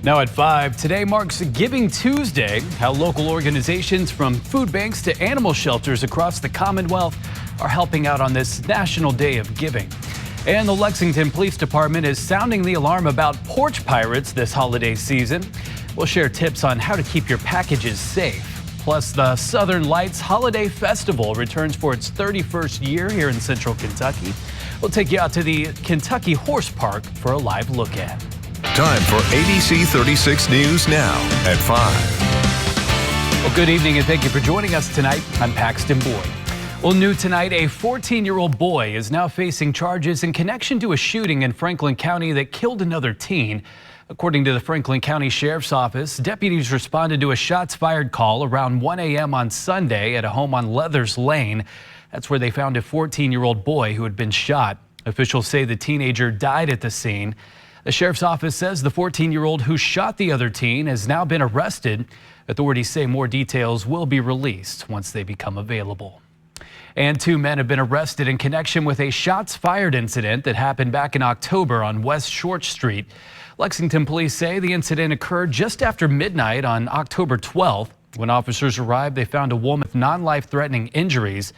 Now at 5, today marks Giving Tuesday, how local organizations from food banks to animal shelters across the Commonwealth are helping out on this National Day of Giving. And the Lexington Police Department is sounding the alarm about porch pirates this holiday season. We'll share tips on how to keep your packages safe. Plus, the Southern Lights Holiday Festival returns for its 31st year here in Central Kentucky. We'll take you out to the Kentucky Horse Park for a live look at. Time for ABC 36 News now at 5. Well, good evening and thank you for joining us tonight. I'm Paxton Boyd. Well, new tonight, a 14-year-old boy is now facing charges in connection to a shooting in Franklin County that killed another teen. According to the Franklin County Sheriff's Office, deputies responded to a shots fired call around 1 a.m. on Sunday at a home on Leathers Lane. That's where they found a 14-year-old boy who had been shot. Officials say the teenager died at the scene. The Sheriff's Office says the 14-year-old who shot the other teen has now been arrested. Authorities say more details will be released once they become available. And 2 men have been arrested in connection with a shots fired incident that happened back in October on West Short Street. Lexington police say the incident occurred just after midnight on October 12th. When officers arrived, they found a woman with non-life-threatening injuries.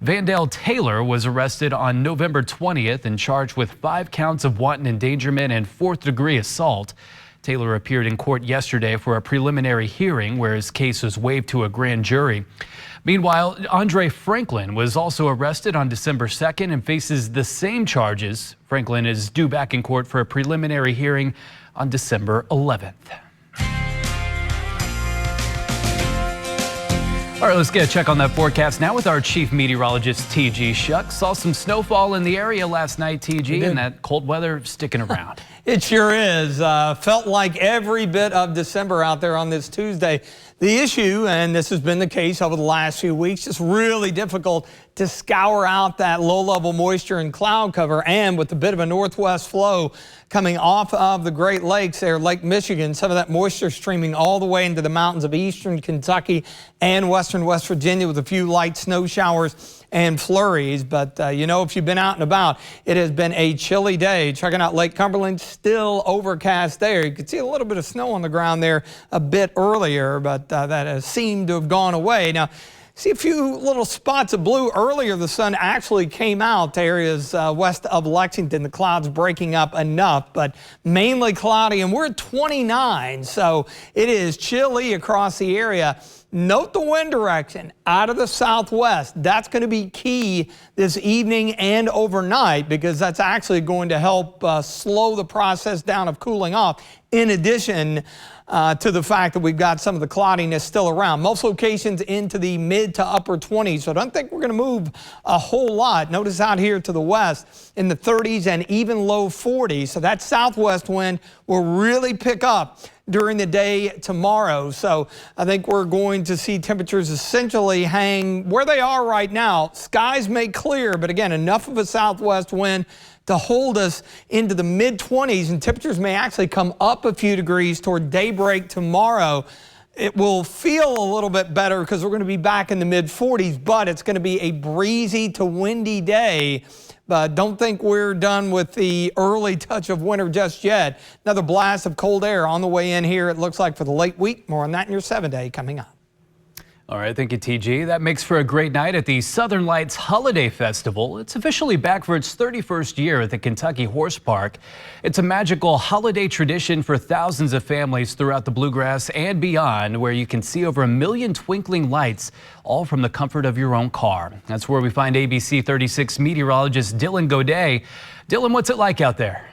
Vandale Taylor was arrested on November 20th and charged with 5 counts of wanton endangerment and 4th-degree assault. Taylor appeared in court yesterday for a preliminary hearing where his case was waived to a grand jury. Meanwhile, Andre Franklin was also arrested on December 2nd and faces the same charges. Franklin is due back in court for a preliminary hearing on December 11th. All right, let's get a check on that forecast now with our chief meteorologist, T.G. Shuck. Saw some snowfall in the area last night, T.G., and that cold weather sticking around. It sure is. Felt like every bit of December out there on this Tuesday. The issue, and this has been the case over the last few weeks, it's really difficult to scour out that low-level moisture and cloud cover, and with a bit of a northwest flow coming off of the Great Lakes there, Lake Michigan, some of that moisture streaming all the way into the mountains of eastern Kentucky and western West Virginia with a few light snow showers and flurries. But, you know, if you've been out and about, it has been a chilly day. Checking out Lake Cumberland, still overcast there. You could see a little bit of snow on the ground there a bit earlier, but that has seemed to have gone away. Now, see a few little spots of blue earlier. The sun actually came out to areas west of Lexington. The clouds breaking up enough, but mainly cloudy, and we're at 29, so it is chilly across the area. Note the wind direction out of the southwest. That's going to be key this evening and overnight because that's actually going to help slow the process down of cooling off, in addition to the fact that we've got some of the cloudiness still around. Most locations into the mid to upper 20s, so I don't think we're going to move a whole lot. Notice out here to the west in the 30s and even low 40s. So that southwest wind will really pick up during the day tomorrow. So I think we're going to see temperatures essentially hang where they are right now. Skies may clear, but again, enough of a southwest wind to hold us into the mid-20s, and temperatures may actually come up a few degrees toward daybreak tomorrow. It will feel a little bit better because we're going to be back in the mid-40s, but it's going to be a breezy to windy day. But don't think we're done with the early touch of winter just yet. Another blast of cold air on the way in here, it looks like, for the late week. More on that in your 7-day coming up. All right, thank you, TG. That makes for a great night at the Southern Lights Holiday Festival. It's officially back for its 31st year at the Kentucky Horse Park. It's a magical holiday tradition for thousands of families throughout the Bluegrass and beyond, where you can see over 1 million twinkling lights, all from the comfort of your own car. That's where we find ABC 36 meteorologist Dylan Godet. Dylan, what's it like out there?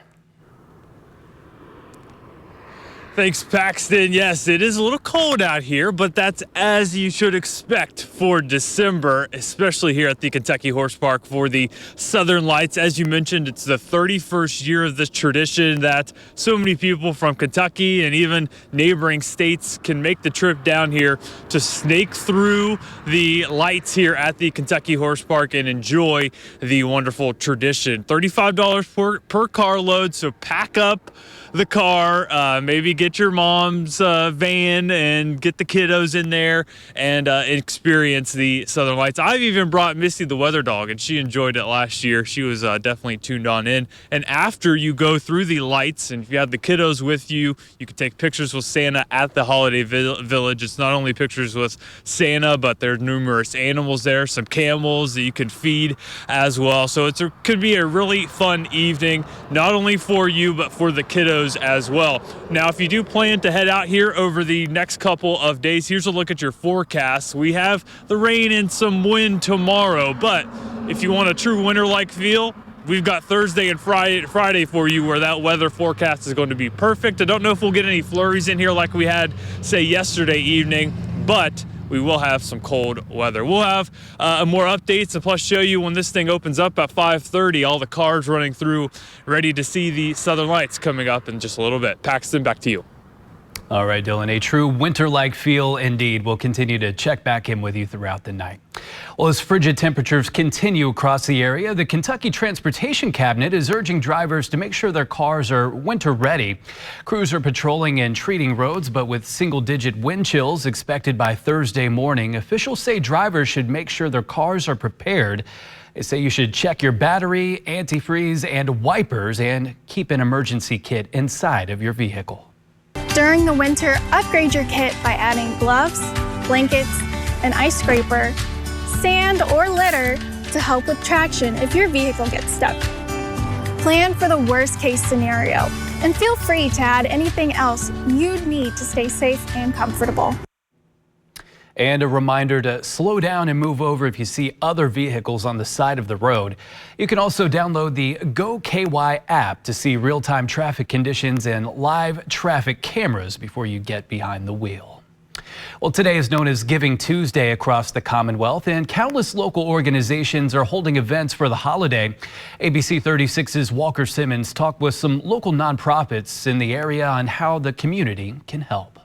Thanks, Paxton. Yes, it is a little cold out here, but that's as you should expect for December, especially here at the Kentucky Horse Park for the Southern Lights. As you mentioned, it's the 31st year of this tradition that so many people from Kentucky and even neighboring states can make the trip down here to snake through the lights here at the Kentucky Horse Park and enjoy the wonderful tradition. $35 per carload, so pack up the car, maybe get get your mom's van and get the kiddos in there and experience the Southern Lights. I've even brought Missy the weather dog, and she enjoyed it last year. She was definitely tuned on in. And after you go through the lights, and if you have the kiddos with you, you can take pictures with Santa at the Holiday Village. It's not only pictures with Santa, but there's numerous animals there, some camels that you can feed as well. So it could be a really fun evening, not only for you, but for the kiddos as well. Now, if you do plan to head out here over the next couple of days, here's a look at your forecast. We have the rain and some wind tomorrow, but if you want a true winter-like feel, we've got Thursday and Friday for you where that weather forecast is going to be perfect. I don't know if we'll get any flurries in here like we had, say, yesterday evening, but we will have some cold weather. We'll have more updates and plus show you when this thing opens up at 5:30, all the cars running through, ready to see the Southern Lights coming up in just a little bit. Paxton, back to you. All right, Dylan, a true winter-like feel indeed. We'll continue to check back in with you throughout the night. Well, as frigid temperatures continue across the area, the Kentucky Transportation Cabinet is urging drivers to make sure their cars are winter-ready. Crews are patrolling and treating roads, but with single-digit wind chills expected by Thursday morning, officials say drivers should make sure their cars are prepared. They say you should check your battery, antifreeze, and wipers, and keep an emergency kit inside of your vehicle. During the winter, upgrade your kit by adding gloves, blankets, an ice scraper, sand, or litter to help with traction if your vehicle gets stuck. Plan for the worst case scenario and feel free to add anything else you'd need to stay safe and comfortable. And a reminder to slow down and move over if you see other vehicles on the side of the road. You can also download the Go KY app to see real-time traffic conditions and live traffic cameras before you get behind the wheel. Well, today is known as Giving Tuesday across the Commonwealth, and countless local organizations are holding events for the holiday. ABC 36's Walker Simmons talked with some local nonprofits in the area on how the community can help.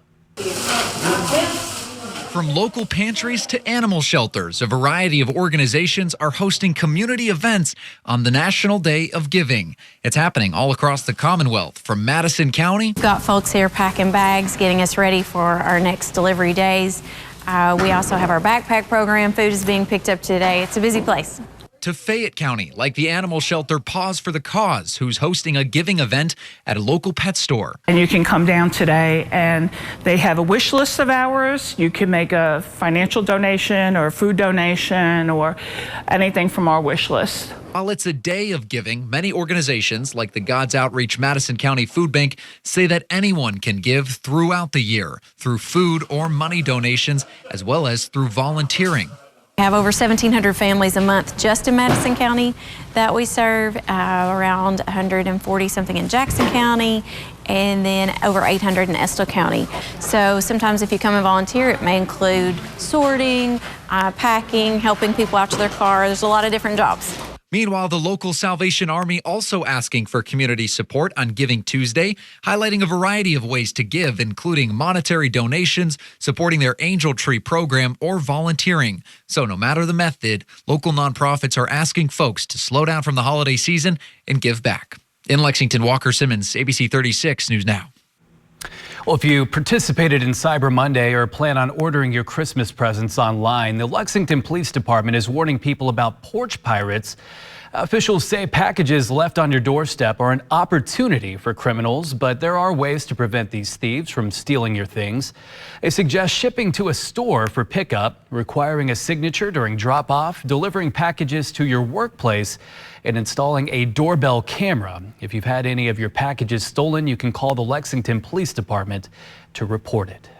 From local pantries to animal shelters, a variety of organizations are hosting community events on the National Day of Giving. It's happening all across the Commonwealth, from Madison County. We've got folks here packing bags, getting us ready for our next delivery days. We also have our backpack program. Food is being picked up today. It's a busy place. To Fayette County, like the animal shelter Paws for the Cause, who's hosting a giving event at a local pet store. And you can come down today, and they have a wish list of ours. You can make a financial donation or a food donation or anything from our wish list. While it's a day of giving, many organizations like the God's Outreach Madison County Food Bank say that anyone can give throughout the year through food or money donations, as well as through volunteering. We have over 1,700 families a month just in Madison County that we serve, around 140 something in Jackson County, and then over 800 in Estill County. So sometimes if you come and volunteer, it may include sorting, packing, helping people out to their car. There's a lot of different jobs. Meanwhile, the local Salvation Army also asking for community support on Giving Tuesday, highlighting a variety of ways to give, including monetary donations, supporting their Angel Tree program, or volunteering. So no matter the method, local nonprofits are asking folks to slow down from the holiday season and give back. In Lexington, Walker Simmons, ABC 36 News Now. Well, if you participated in Cyber Monday or plan on ordering your Christmas presents online, the Lexington Police Department is warning people about porch pirates. Officials say packages left on your doorstep are an opportunity for criminals, but there are ways to prevent these thieves from stealing your things. They suggest shipping to a store for pickup, requiring a signature during drop-off, delivering packages to your workplace, and installing a doorbell camera. If you've had any of your packages stolen, you can call the Lexington Police Department to report it.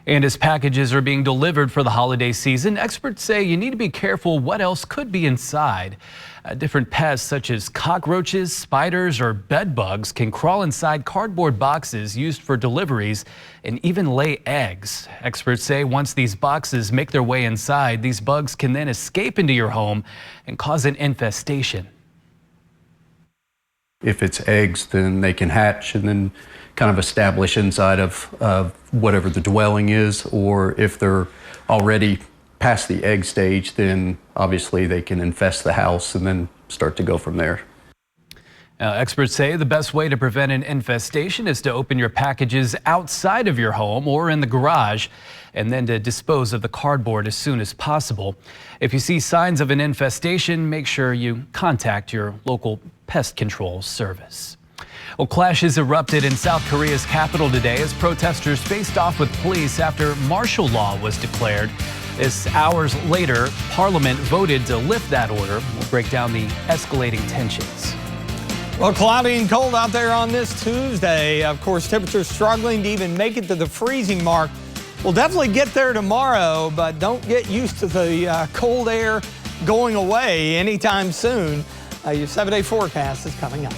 And as packages are being delivered for the holiday season, experts say you need to be careful what else could be inside. Different pests such as cockroaches, spiders, or bed bugs can crawl inside cardboard boxes used for deliveries and even lay eggs. Experts say once these boxes make their way inside, these bugs can then escape into your home and cause an infestation. If it's eggs, then they can hatch and then kind of establish inside of whatever the dwelling is, or if they're already past the egg stage, then obviously they can infest the house and then start to go from there. Experts say the best way to prevent an infestation is to open your packages outside of your home or in the garage, and then to dispose of the cardboard as soon as possible. If you see signs of an infestation, make sure you contact your local pest control service. Well, clashes erupted in South Korea's capital today as protesters faced off with police after martial law was declared. Hours later, Parliament voted to lift that order. We'll break down the escalating tensions. Well, cloudy and cold out there on this Tuesday. Of course, temperatures struggling to even make it to the freezing mark. We'll definitely get there tomorrow, but don't get used to the cold air going away anytime soon. Your 7-day forecast is coming up.